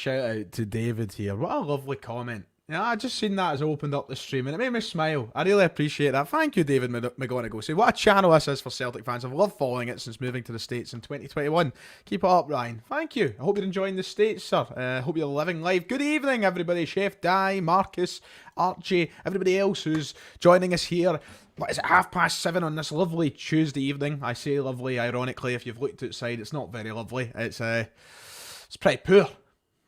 shout out to David here. What a lovely comment. Yeah, I just seen that as I opened up the stream and it made me smile. I really appreciate that. Thank you, David McGonigal. See, what a channel this is for Celtic fans. I've loved following it since moving to the States in 2021. Keep it up, Ryan. Thank you. I hope you're enjoying the States, sir. Hope you're living life. Good evening, everybody. Chef Di, Marcus, Archie, everybody else who's joining us here. What is it, 7:30 on this lovely Tuesday evening? I say lovely, ironically. If you've looked outside, it's not very lovely. It's pretty poor.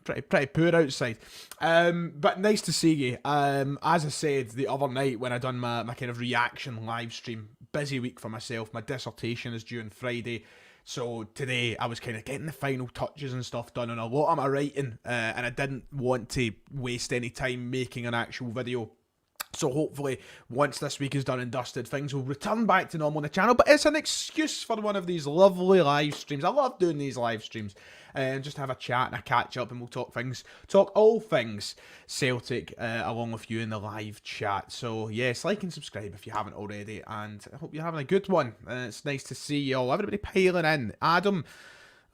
Pretty poor outside. But nice to see you. As I said the other night when I done my kind of reaction live stream, busy week for myself. My dissertation is due on Friday. So today I was kind of getting the final touches and stuff done on a lot of my writing. And I didn't want to waste any time making an actual video. So hopefully, once this week is done and dusted, things will return back to normal on the channel. But it's an excuse for one of these lovely live streams. I love doing these live streams. And just have a chat and a catch up and we'll talk all things Celtic along with you in the live chat. So yes, like and subscribe if you haven't already. And I hope you're having a good one. It's nice to see you all. Everybody piling in. Adam...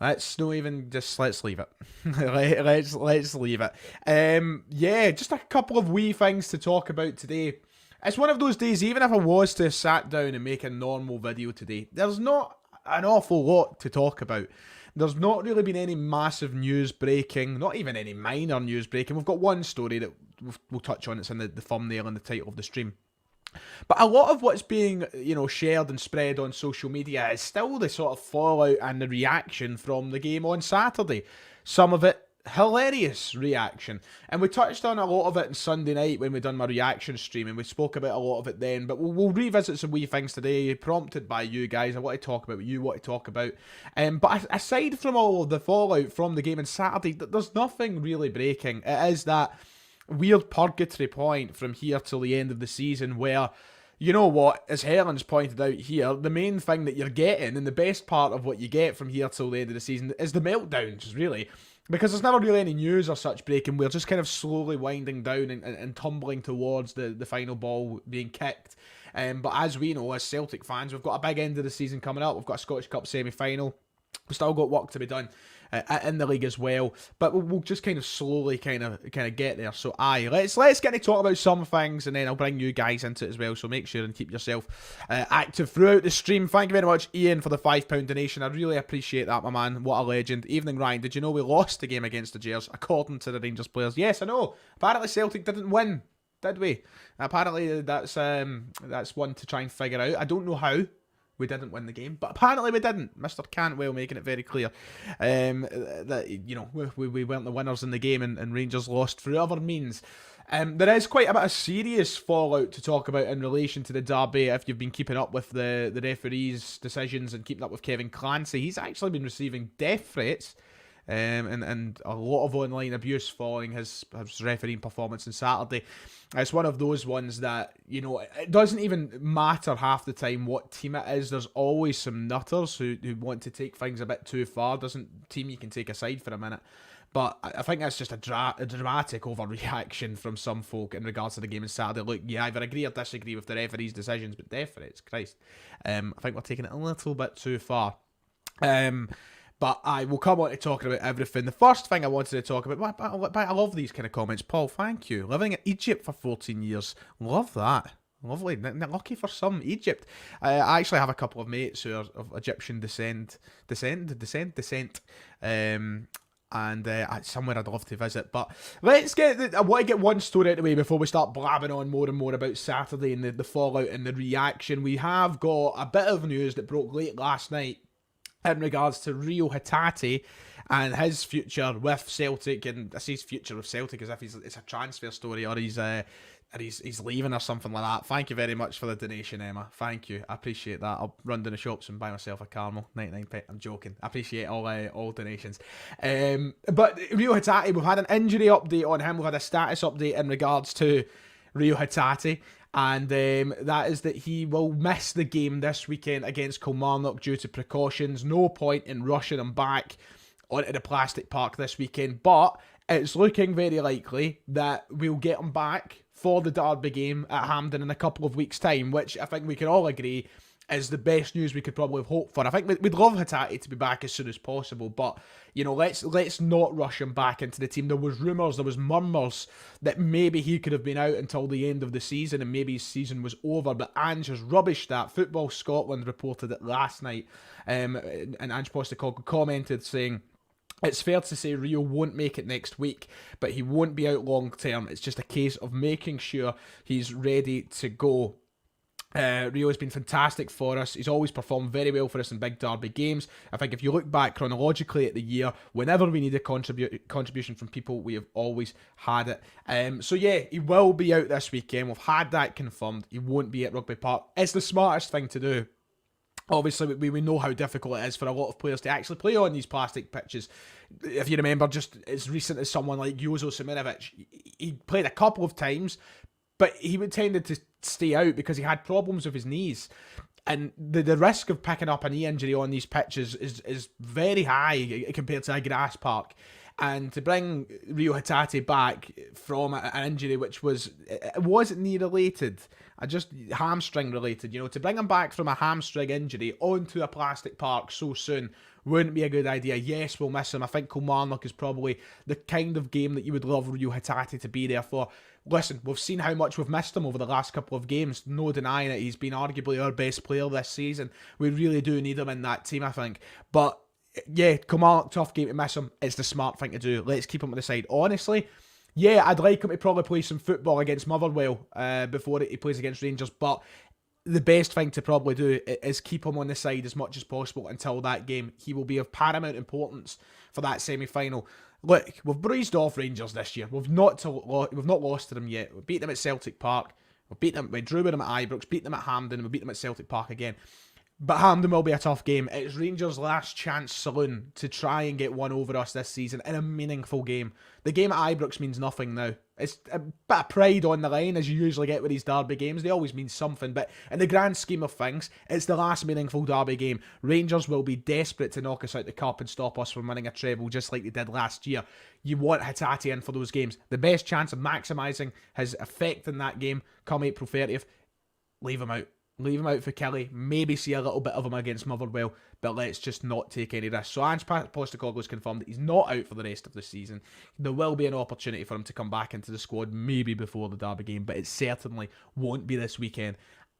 Let's not even let's leave it. let's leave it. Yeah, just a couple of wee things to talk about today. It's one of those days, even if I was to sat down and make a normal video today, there's not an awful lot to talk about. There's not really been any massive news breaking, not even any minor news breaking. We've got one story that we'll touch on. It's in the thumbnail and the title of the stream. But a lot of what's being, shared and spread on social media is still the sort of fallout and the reaction from the game on Saturday. Some of it, hilarious reaction. And we touched on a lot of it on Sunday night when we done my reaction stream, and we spoke about a lot of it then. But we'll revisit some wee things today, prompted by you guys. I want to talk about what you want to talk about. But aside from all of the fallout from the game on Saturday, there's nothing really breaking. It is that weird purgatory point from here till the end of the season where, you know what, as Helen's pointed out here, the main thing that you're getting and the best part of what you get from here till the end of the season is the meltdowns, really. Because there's never really any news or such breaking. We're just kind of slowly winding down and tumbling towards the final ball being kicked. But as we know, as Celtic fans, we've got a big end of the season coming up. We've got a Scottish Cup semi-final. We've still got work to be done in the league as well, but we'll just kind of slowly kind of get there. So let's get to talk about some things, and then I'll bring you guys into it as well. So make sure and keep yourself active throughout the stream. Thank you very much, Ian, for the £5 donation. I really appreciate that, my man. What a legend. Evening, Ryan. Did you know we lost the game against the Jers according to the Rangers players? Yes, I know. Apparently Celtic didn't win, did we? Apparently that's one to try and figure out. I don't know how we didn't win the game, but apparently we didn't. Mr. Cantwell making it very clear that, we weren't the winners in the game and Rangers lost through other means. There is quite a bit of serious fallout to talk about in relation to the derby. If you've been keeping up with the referees' decisions and keeping up with Kevin Clancy, he's actually been receiving death threats and a lot of online abuse following his refereeing performance on Saturday. It's one of those ones that, it doesn't even matter half the time what team it is. There's always some nutters who want to take things a bit too far. Doesn't team you can take aside for a minute. But I think that's just a dramatic overreaction from some folk in regards to the game on Saturday. Look, you either agree or disagree with the referee's decisions, but death threats, Christ. I think we're taking it a little bit too far. But I will come on to talking about everything. The first thing I wanted to talk about, I love these kind of comments. Paul, thank you. Living in Egypt for 14 years. Love that. Lovely. Lucky for some. Egypt. I actually have a couple of mates who are of Egyptian descent. And somewhere I'd love to visit. But I want to get one story out of the way before we start blabbing on more and more about Saturday and the fallout and the reaction. We have got a bit of news that broke late last night in regards to Rio Hatate and his future with Celtic. And I say his future with Celtic as if it's a transfer story or he's leaving or something like that. Thank you very much for the donation, Emma. Thank you. I appreciate that. I'll run down the shops and buy myself a caramel. 99p. I'm joking. I appreciate all donations. But Rio Hatate, we've had an injury update on him. We've had a status update in regards to Rio Hatate. And that is that he will miss the game this weekend against Kilmarnock due to precautions. No point in rushing him back onto the plastic park this weekend. But it's looking very likely that we'll get him back for the derby game at Hampden in a couple of weeks' time, which I think we can all agree is the best news we could probably have hoped for. I think we'd love Hatate to be back as soon as possible, but let's not rush him back into the team. There was rumours, there was murmurs that maybe he could have been out until the end of the season and maybe his season was over, but Ange has rubbished that. Football Scotland reported it last night, and Ange Postecoglou commented saying, it's fair to say Rio won't make it next week, but he won't be out long term. It's just a case of making sure he's ready to go. Rio has been fantastic for us. He's always performed very well for us in big derby games. I think if you look back chronologically at the year, whenever we need a contribution from people, we have always had it. So yeah, he will be out this weekend. We've had that confirmed. He won't be at Rugby Park. It's the smartest thing to do. Obviously, we know how difficult it is for a lot of players to actually play on these plastic pitches. If you remember, just as recent as someone like Jozo Simirovic, he played a couple of times, but he tended to stay out because he had problems with his knees. And the risk of picking up a knee injury on these pitches is very high compared to a grass park. And to bring Rio Hatate back from an injury which wasn't knee related, just hamstring related, to bring him back from a hamstring injury onto a plastic park so soon wouldn't be a good idea. Yes, we'll miss him. I think Kilmarnock is probably the kind of game that you would love Rio Hatate to be there for. Listen, we've seen how much we've missed him over the last couple of games. No denying it. He's been arguably our best player this season. We really do need him in that team, I think. But yeah, Kilmarnock, tough game to miss him. It's the smart thing to do. Let's keep him on the side. Honestly, yeah, I'd like him to probably play some football against Motherwell before he plays against Rangers, but the best thing to probably do is keep him on the side as much as possible until that game. He will be of paramount importance for that semi-final. Look, we've breezed off Rangers this year. We've not lost to them yet. We beat them at Celtic Park. We drew with them at Ibrox, beat them at Hampden, we beat them at Celtic Park again. But Hampden will be a tough game. It's Rangers' last chance saloon to try and get one over us this season in a meaningful game. The game at Ibrox means nothing now. It's a bit of pride on the line, as you usually get with these derby games. They always mean something, but in the grand scheme of things, it's the last meaningful derby game. Rangers will be desperate to knock us out the cup and stop us from winning a treble, just like they did last year. You want Hatate in for those games. The best chance of maximising his effect in that game come April 30th, leave him out. Leave him out for Kelly. Maybe see a little bit of him against Motherwell, but let's just not take any risks. So Ange Postecoglou has confirmed that he's not out for the rest of the season. There will be an opportunity for him to come back into the squad, maybe before the derby game, but it certainly won't be this weekend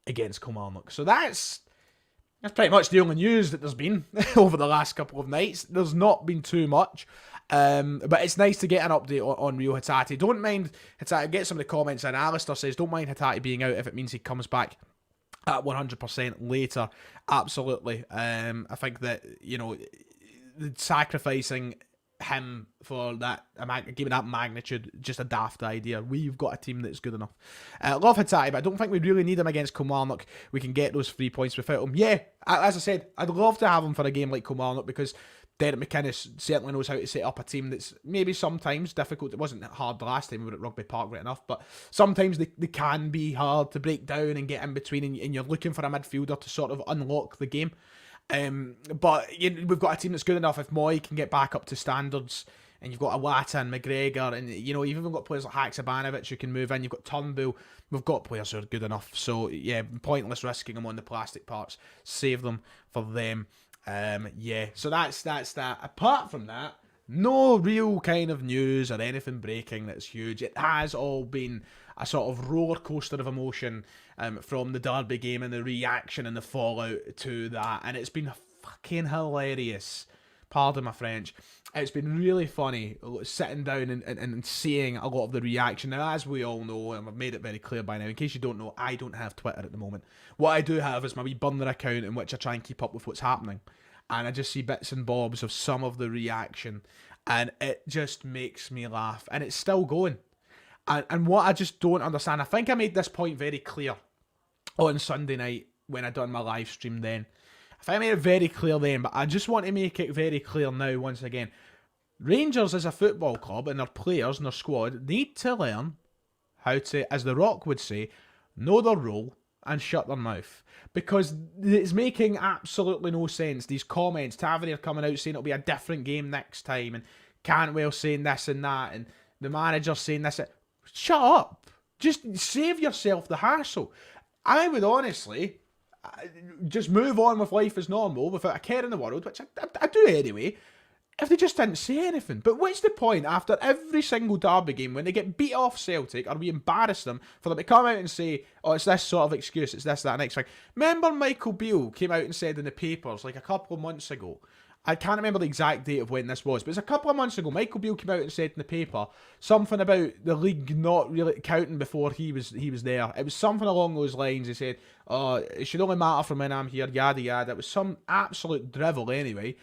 against Kilmarnock. So that's pretty much the only news that there's been over the last couple of nights. There's not been too much. But it's nice to get an update on Rio Hatate. Don't mind Hatate. Get some of the comments in. Alistair says, don't mind Hatate being out if it means he comes back at 100% later. Absolutely. I think that, sacrificing him for that, giving that magnitude, just a daft idea. We've got a team that's good enough. Love Hatate, but I don't think we really need him against Kilmarnock. We can get those 3 points without him. Yeah, as I said, I'd love to have him for a game like Kilmarnock because Derek McInnes certainly knows how to set up a team that's maybe sometimes difficult. It wasn't hard the last time we were at Rugby Park right enough, but sometimes they can be hard to break down and get in between, and you're looking for a midfielder to sort of unlock the game. But we've got a team that's good enough. If Moy can get back up to standards, and you've got Awata and McGregor, and you've even got players like Haksabanovic who can move in, you've got Turnbull, we've got players who are good enough. So yeah, pointless risking them on the plastic parts. Save them for them. So that's that. Apart from that, no real kind of news or anything breaking that's huge. It has all been a sort of roller coaster of emotion from the derby game and the reaction and the fallout to that, and it's been fucking hilarious. Pardon my French. It's been really funny sitting down and seeing a lot of the reaction. Now, as we all know, and I've made it very clear by now, in case you don't know, I don't have Twitter at the moment. What I do have is my wee burner account in which I try and keep up with what's happening. And I just see bits and bobs of some of the reaction. And it just makes me laugh. And it's still going. And what I just don't understand, I think I made this point very clear on Sunday night when I done my live stream then. If I made it very clear then, but I just want to make it very clear now once again. Rangers as a football club and their players and their squad need to learn how to, as The Rock would say, know their role and shut their mouth. Because it's making absolutely no sense. These comments, Tavernier coming out saying it'll be a different game next time, and Cantwell saying this and that, and the manager saying this. Shut up. Just save yourself the hassle. I would honestly, just move on with life as normal without a care in the world, which I do anyway, if they just didn't say anything. But what's the point after every single derby game when they get beat off Celtic or we embarrass them for them to come out and say, oh, it's this sort of excuse, it's this, that, next thing. Remember Michael Beale came out and said in the papers like a couple of months ago, I can't remember the exact date of when this was, but it's a couple of months ago, Michael Beale came out and said in the paper something about the league not really counting before he was there. It was something along those lines. He said, oh, it should only matter from when I'm here, yada yada. It was some absolute drivel anyway.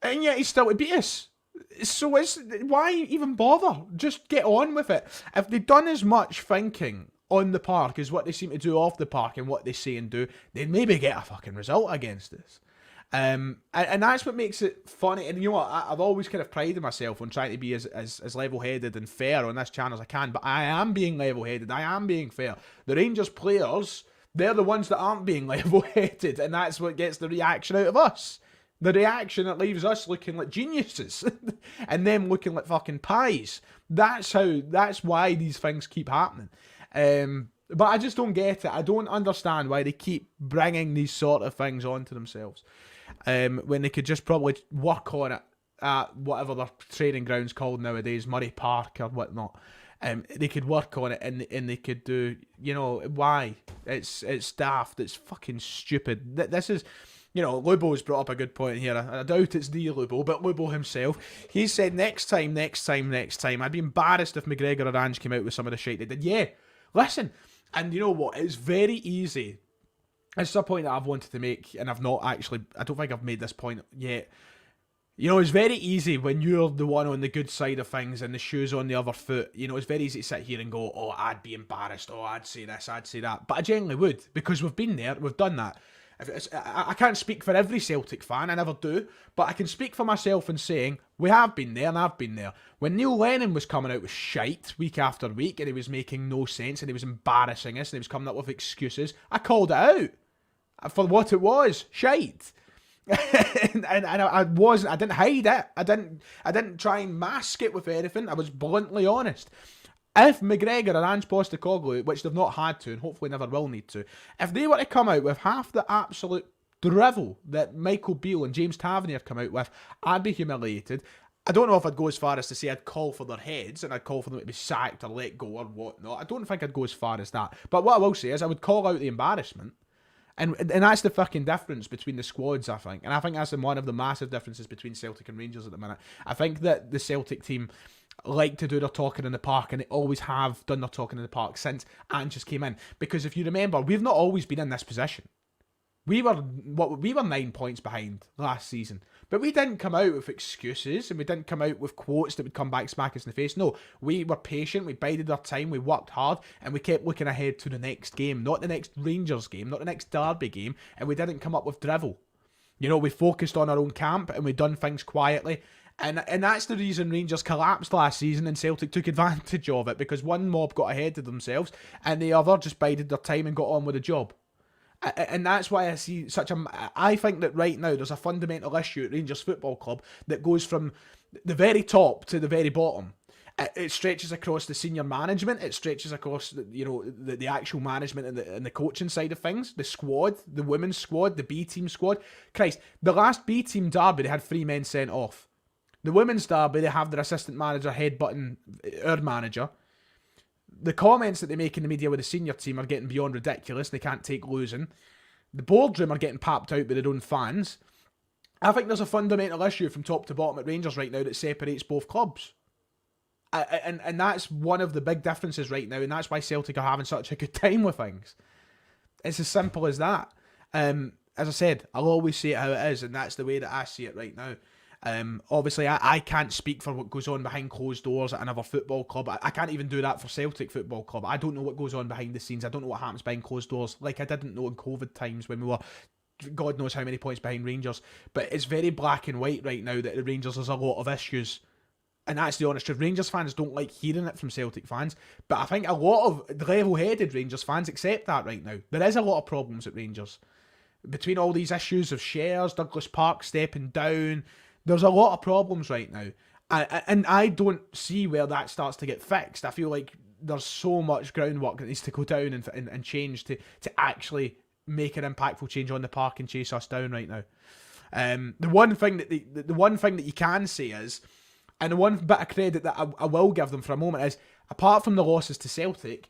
And yet he's still to beat us. So why even bother? Just get on with it. If they'd done as much thinking on the park as what they seem to do off the park and what they say and do, they'd maybe get a fucking result against us. And that's what makes it funny. And you know what? I've always kind of prided myself on trying to be as level-headed and fair on this channel as I can. But I am being level-headed. I am being fair. The Rangers players, they're the ones that aren't being level-headed. And that's what gets the reaction out of us. The reaction that leaves us looking like geniuses and them looking like fucking pies. That's why these things keep happening. But I just don't get it. I don't understand why they keep bringing these sort of things onto themselves. When they could just probably work on it at whatever their training ground's called nowadays, Murray Park or whatnot. They could work on it and they could do, you know, why? It's daft. It's fucking stupid. This is... You know, Lubo's brought up a good point here. I doubt it's the Lubo, but Lubo himself. He said next time. I'd be embarrassed if McGregor or Ange came out with some of the shit they did. Yeah, listen. And you know what? It's very easy. It's a point that I've wanted to make, and I've not actually... I don't think I've made this point yet. You know, it's very easy when you're the one on the good side of things and the shoe's on the other foot. You know, it's very easy to sit here and go, oh, I'd be embarrassed. Oh, I'd say this, I'd say that. But I generally would, because we've been there, we've done that. I can't speak for every Celtic fan, I never do, but I can speak for myself in saying we have been there and I've been there. When Neil Lennon was coming out with shite week after week and he was making no sense and he was embarrassing us and he was coming up with excuses, I called it out for what it was, shite. and I didn't hide it. I didn't try and mask it with anything. I was bluntly honest. If McGregor or Ange Postecoglou, which they've not had to and hopefully never will need to, if they were to come out with half the absolute drivel that Michael Beale and James Tavernier come out with, I'd be humiliated. I don't know if I'd go as far as to say I'd call for their heads and I'd call for them to be sacked or let go or whatnot. I don't think I'd go as far as that. But what I will say is I would call out the embarrassment. And that's the fucking difference between the squads, I think. And I think that's one of the massive differences between Celtic and Rangers at the minute. I think that the Celtic team like to do their talking in the park, and they always have done their talking in the park since Ange just came in. Because if you remember, we've not always been in this position. We were 9 points behind last season, but we didn't come out with excuses and we didn't come out with quotes that would come back smack us in the face. No, we were patient, we bided our time, we worked hard, and we kept looking ahead to the next game, not the next Rangers game, not the next Derby game, and we didn't come up with drivel. You know, we focused on our own camp and we done things quietly. And that's the reason Rangers collapsed last season and Celtic took advantage of it, because one mob got ahead of themselves and the other just bided their time and got on with the job. And that's why I see I think that right now there's a fundamental issue at Rangers Football Club that goes from the very top to the very bottom. It stretches across the senior management. It stretches across the actual management and the coaching side of things. The squad, the women's squad, the B team squad. Christ, the last B team derby they had 3 men sent off. The women's derby, they have their assistant manager headbutting our manager. The comments that they make in the media with the senior team are getting beyond ridiculous. They can't take losing. The boardroom are getting papped out by their own fans. I think there's a fundamental issue from top to bottom at Rangers right now that separates both clubs. And that's one of the big differences right now, and that's why Celtic are having such a good time with things. It's as simple as that. As I said, I'll always say it how it is, and that's the way that I see it right now. Obviously, I can't speak for what goes on behind closed doors at another football club. I can't even do that for Celtic Football Club. I don't know what goes on behind the scenes. I don't know what happens behind closed doors. Like I didn't know in COVID times when we were God knows how many points behind Rangers. But it's very black and white right now that the Rangers has a lot of issues. And that's the honest truth. Rangers fans don't like hearing it from Celtic fans. But I think a lot of level-headed Rangers fans accept that right now. There is a lot of problems at Rangers. Between all these issues of shares, Douglas Park stepping down, there's a lot of problems right now. And I don't see where that starts to get fixed. I feel like there's so much groundwork that needs to go down and change to actually make an impactful change on the park and chase us down right now. The one thing that you can say is, and the one bit of credit that I will give them for a moment is, apart from the losses to Celtic,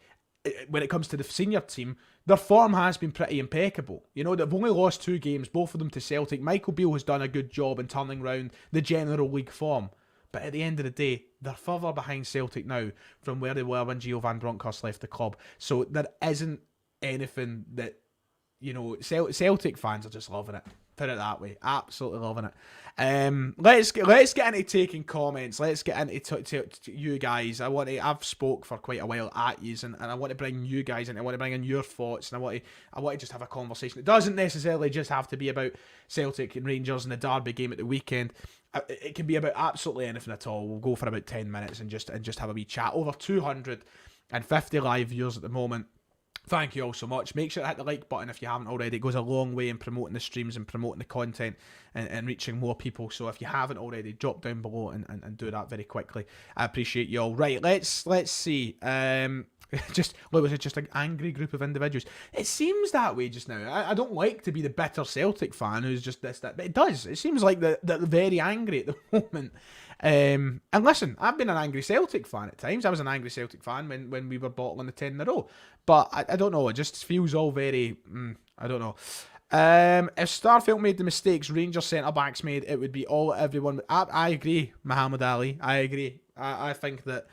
when it comes to the senior team, their form has been pretty impeccable. You know, they've only lost 2 games, both of them to Celtic. Michael Beale has done a good job in turning around the general league form. But at the end of the day, they're further behind Celtic now from where they were when Gio van Bronckhorst left the club. So there isn't anything that, you know, Celtic fans are just loving it. Put it that way. Absolutely loving it. Let's get into taking comments. Let's get into to you guys. I've spoke for quite a while at you, and I want to bring you guys in. I want to bring in your thoughts, and I want to just have a conversation. It doesn't necessarily just have to be about Celtic and Rangers and the Derby game at the weekend. It can be about absolutely anything at all. We'll go for about 10 minutes and just have a wee chat. Over 250 live viewers at the moment. Thank you all so much. Make sure to hit the like button if you haven't already. It goes a long way in promoting the streams and promoting the content and reaching more people. So if you haven't already, drop down below and do that very quickly. I appreciate you all. Right, let's see. Was it just an angry group of individuals? It seems that way just now. I don't like to be the bitter Celtic fan who's just this, that, but it does. It seems like they're very angry at the moment. And listen, I've been an angry Celtic fan at times. I was an angry Celtic fan when we were bottling the 10 in a row. But I don't know, it just feels all very, I don't know. If Starfelt made the mistakes Rangers centre-backs made, it would be all everyone. I agree, Muhammad Ali. I agree. I think that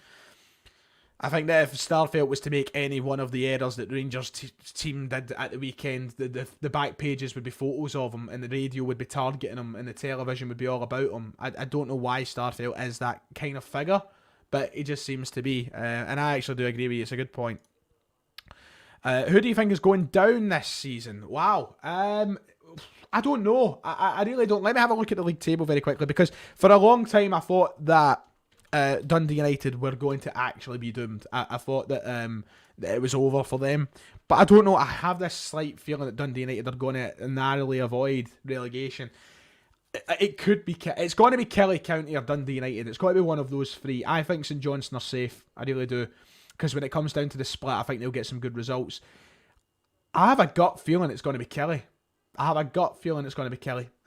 if Starfelt was to make any one of the errors that Rangers team did at the weekend, the back pages would be photos of him, and the radio would be targeting him, and the television would be all about him. I don't know why Starfelt is that kind of figure, but he just seems to be. And I actually do agree with you. It's a good point. Who do you think is going down this season? Wow. I don't know. I really don't. Let me have a look at the league table very quickly, because for a long time I thought that Dundee United were going to actually be doomed. I thought that it was over for them. But I don't know. I have this slight feeling that Dundee United are going to narrowly avoid relegation. It could be. It's going to be Kelly County or Dundee United. It's got to be one of those 3. I think St Johnstone are safe. I really do. Because when it comes down to the split, I think they'll get some good results. I have a gut feeling it's going to be Kelly. I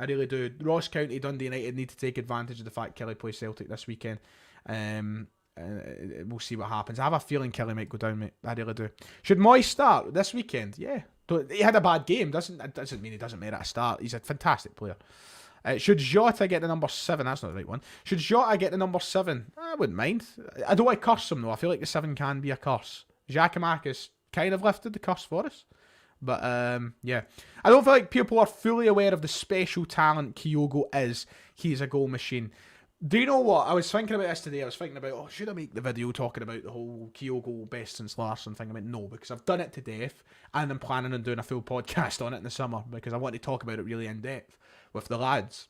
really do. Ross County, Dundee United need to take advantage of the fact Kelly plays Celtic this weekend. We'll see what happens. I have a feeling Kelly might go down, mate. I really do. Should Moyes start this weekend? Yeah. He had a bad game. Doesn't mean he doesn't merit a start. He's a fantastic player. Should Jota get the number 7? That's not the right one. Should Jota get the number 7? I wouldn't mind. I don't want to curse him, though. I feel like the 7 can be a curse. Giacomakis kind of lifted the curse for us. But, yeah. I don't feel like people are fully aware of the special talent Kyogo is. He's a goal machine. Do you know what? I was thinking about this today. I was thinking about, should I make the video talking about the whole Kyogo best since Larsson thing? I meant no, because I've done it to death, and I'm planning on doing a full podcast on it in the summer, because I want to talk about it really in depth with the lads.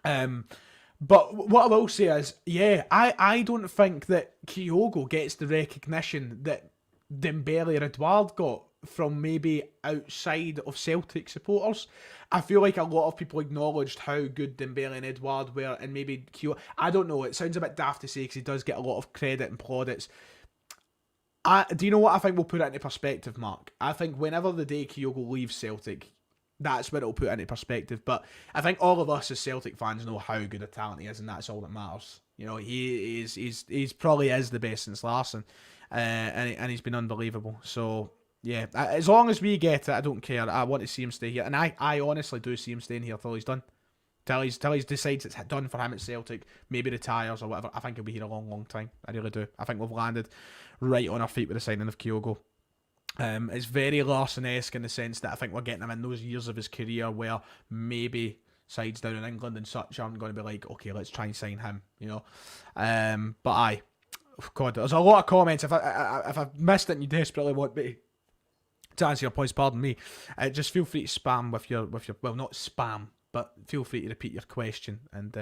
But what I will say is, yeah, I don't think that Kyogo gets the recognition that Dembele or Edouard got from maybe outside of Celtic supporters. I feel like a lot of people acknowledged how good Dembele and Edouard were, and maybe Kyogo. I don't know, it sounds a bit daft to say because he does get a lot of credit and plaudits. Do you know what I think will put it into perspective, Mark? I think whenever the day Kyogo leaves Celtic, that's what it'll put into perspective. But I think all of us as Celtic fans know how good a talent he is, and that's all that matters. You know, he's probably is the best since Larsson, and he's been unbelievable. So yeah, as long as we get it, I don't care. I want to see him stay here, and I honestly do see him staying here till he's done. Till he decides it's done for him at Celtic, maybe retires or whatever. I think he'll be here a long, long time. I really do. I think we've landed right on our feet with the signing of Kyogo. It's very Larsson-esque in the sense that I think we're getting him in those years of his career where maybe sides down in England and such aren't going to be like, okay, let's try and sign him, you know. But aye, God, there's a lot of comments. If I've missed it and you desperately want me to answer your points, pardon me, just feel free to spam with your well, not spam, but feel free to repeat your question. And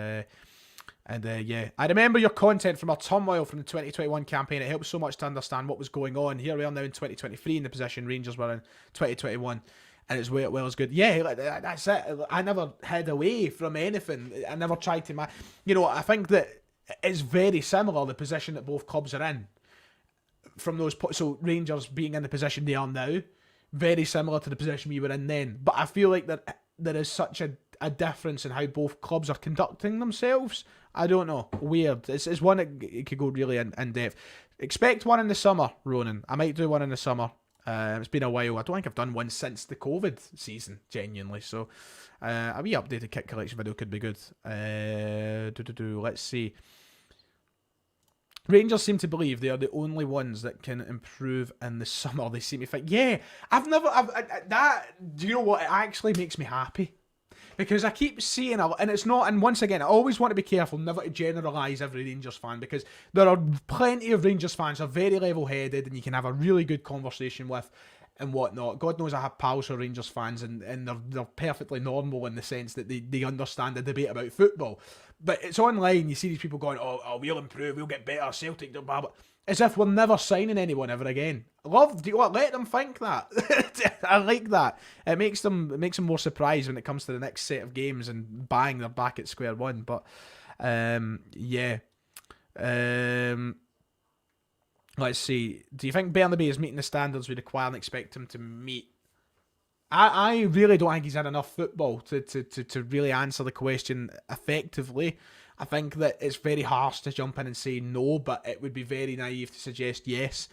yeah, I remember your content from our turmoil from the 2021 campaign. It helped so much to understand what was going on. Here we are now in 2023 in the position Rangers were in 2021, and it's well as good. Yeah, that's it. I never hid away from anything. I never tried to. You know, I think that it's very similar, the position that both clubs are in. From those, so Rangers being in the position they are now, very similar to the position we were in then. But I feel like there is such a difference in how both clubs are conducting themselves. I don't know. Weird. It's one that it could go really in depth. Expect one in the summer, Ronan. I might do one in the summer. It's been a while. I don't think I've done one since the COVID season, genuinely. So a wee updated kit collection video could be good. Let's see. Rangers seem to believe they are the only ones that can improve in the summer. They seem to think, yeah, do you know what? It actually makes me happy. Because I keep seeing, and it's not, and once again, I always want to be careful never to generalise every Rangers fan, because there are plenty of Rangers fans who are very level-headed and you can have a really good conversation with and whatnot. God knows I have pals who are Rangers fans, and they're perfectly normal in the sense that they understand the debate about football. But it's online, you see these people going, oh, we'll improve, we'll get better, Celtic, blah, blah. As if we're never signing anyone ever again. Let them think that. I like that. It makes them more surprised when it comes to the next set of games and bang, they're back at square one. But yeah. Let's see. Do you think Bernabei is meeting the standards we require and expect him to meet? I really don't think he's had enough football to really answer the question effectively. I think that it's very harsh to jump in and say no, but it would be very naive to suggest yes.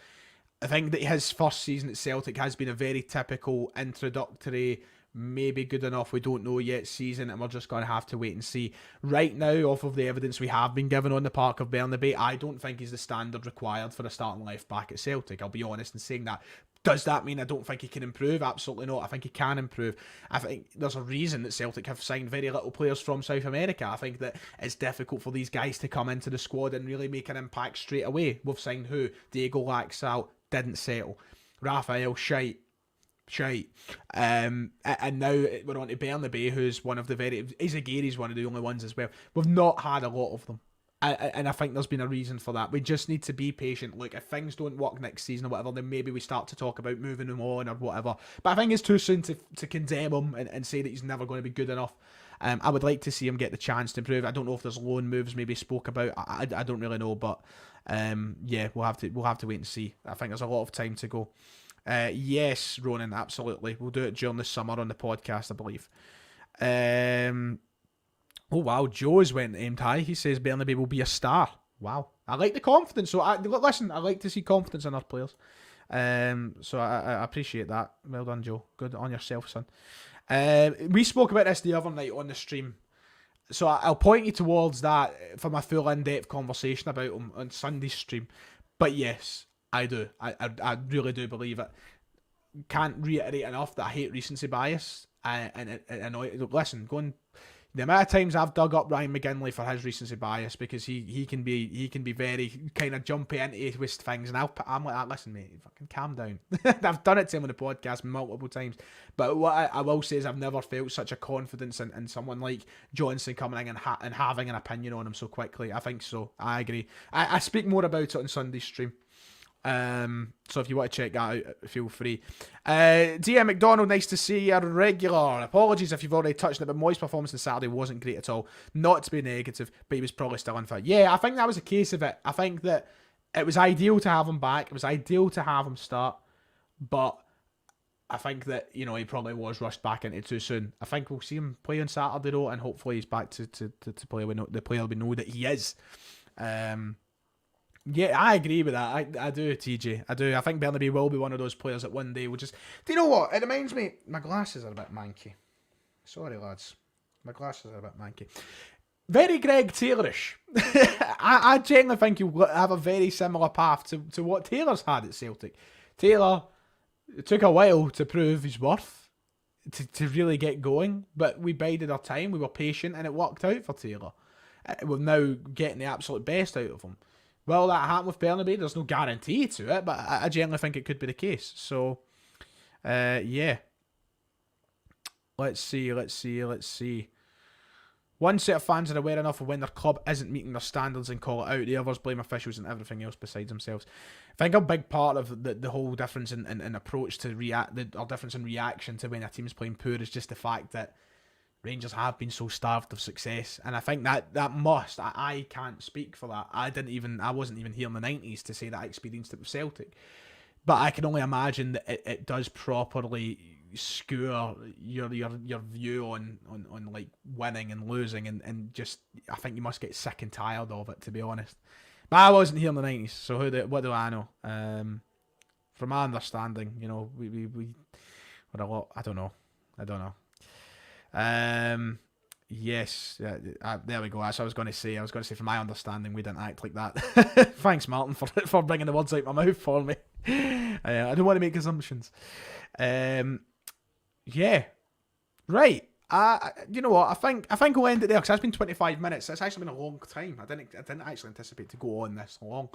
I think that his first season at Celtic has been a very typical introductory, maybe good enough, we don't know yet season, and we're just going to have to wait and see. Right now, off of the evidence we have been given on the park of Bernabei, I don't think he's the standard required for a starting left back at Celtic. I'll be honest in saying that. Does that mean I don't think he can improve? Absolutely not. I think he can improve. I think there's a reason that Celtic have signed very little players from South America. I think that it's difficult for these guys to come into the squad and really make an impact straight away. We've signed who? Diego Laxalt, didn't settle. Raphael, shite. And now we're on to Bernabei, who's one of the Izagiri's one of the only ones as well. We've not had a lot of them. And I think there's been a reason for that. We just need to be patient. Look, if things don't work next season or whatever, then maybe we start to talk about moving him on or whatever. But I think it's too soon to condemn him and say that he's never going to be good enough. I would like to see him get the chance to improve. I don't know if there's loan moves maybe spoke about. I don't really know, but yeah, we'll have to wait and see. I think there's a lot of time to go. Yes, Ronan, absolutely. We'll do it during the summer on the podcast, I believe. Oh, wow. Joe's went aimed high. He says Bernabei will be a star. Wow. I like the confidence. So, listen, I like to see confidence in our players. So, I appreciate that. Well done, Joe. Good on yourself, son. We spoke about this the other night on the stream. So, I'll point you towards that for my full in-depth conversation about him on Sunday's stream. But yes, I do. I really do believe it. Can't reiterate enough that I hate recency bias. And listen, the amount of times I've dug up Ryan McGinley for his recency bias, because he can be very kind of jumpy into with things, and I'm like, listen mate, fucking calm down. I've done it to him on the podcast multiple times, but what I will say is I've never felt such a confidence in someone like Johnson coming in and having an opinion on him so quickly. I think so. I agree. I speak more about it on Sunday's stream. So if you want to check that out, feel free. DM McDonald, nice to see you regular. Apologies if you've already touched on it, but Moy's performance on Saturday wasn't great at all. Not to be negative, but he was probably still unfit. Yeah, I think that was a case of it. I think that it was ideal to have him back. It was ideal to have him start, but I think that, you know, he probably was rushed back into too soon. I think we'll see him play on Saturday though, and hopefully he's back to play. The player we know that he is. Yeah, I agree with that. I do, TJ. I do. I think Bernabei will be one of those players that one day will just... Do you know what? It reminds me... My glasses are a bit manky. Sorry, lads. My glasses are a bit manky. Very Greg Taylorish. I genuinely think he'll have a very similar path to what Taylor's had at Celtic. Taylor, it took a while to prove his worth, to really get going, but we bided our time, we were patient, and it worked out for Taylor. We're now getting the absolute best out of him. Will that happen with Bernabei? There's no guarantee to it, but I generally think it could be the case. So, yeah. Let's see. One set of fans are aware enough of when their club isn't meeting their standards and call it out. The others blame officials and everything else besides themselves. I think a big part of the whole difference in approach to or difference in reaction to when a team's playing poor is just the fact that Rangers have been so starved of success, and I think that must. I can't speak for that. I wasn't even here in the 90s to say that I experienced it with Celtic. But I can only imagine that it does properly skewer your view on like winning and losing, and just I think you must get sick and tired of it, to be honest. But I wasn't here in the 90s, so what do I know? From my understanding, we were a lot. I don't know. Yes, there we go. That's what I was going to say. From my understanding, we didn't act like that. Thanks, Martin, for bringing the words out my mouth for me. I don't want to make assumptions. Yeah, right. You know what? I think we'll end it there, because it's been 25 minutes. It's actually been a long time. I didn't actually anticipate to go on this long.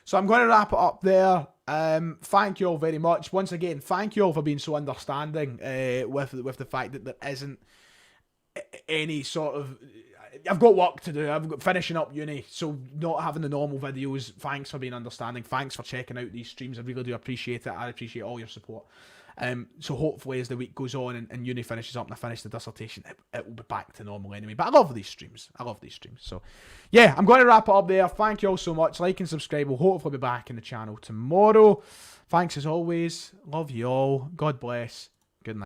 So I'm going to wrap it up there. Thank you all very much. Once again, thank you all for being so understanding with the fact that there isn't any sort of... I've got work to do. I've got finishing up uni, so not having the normal videos. Thanks for being understanding. Thanks for checking out these streams. I really do appreciate it. I appreciate all your support. So hopefully as the week goes on and uni finishes up and I finish the dissertation, it will be back to normal anyway. But I love these streams. So yeah, I'm going to wrap it up there. Thank you all so much. Like and subscribe. We'll hopefully be back in the channel tomorrow. Thanks as always. Love you all. God bless.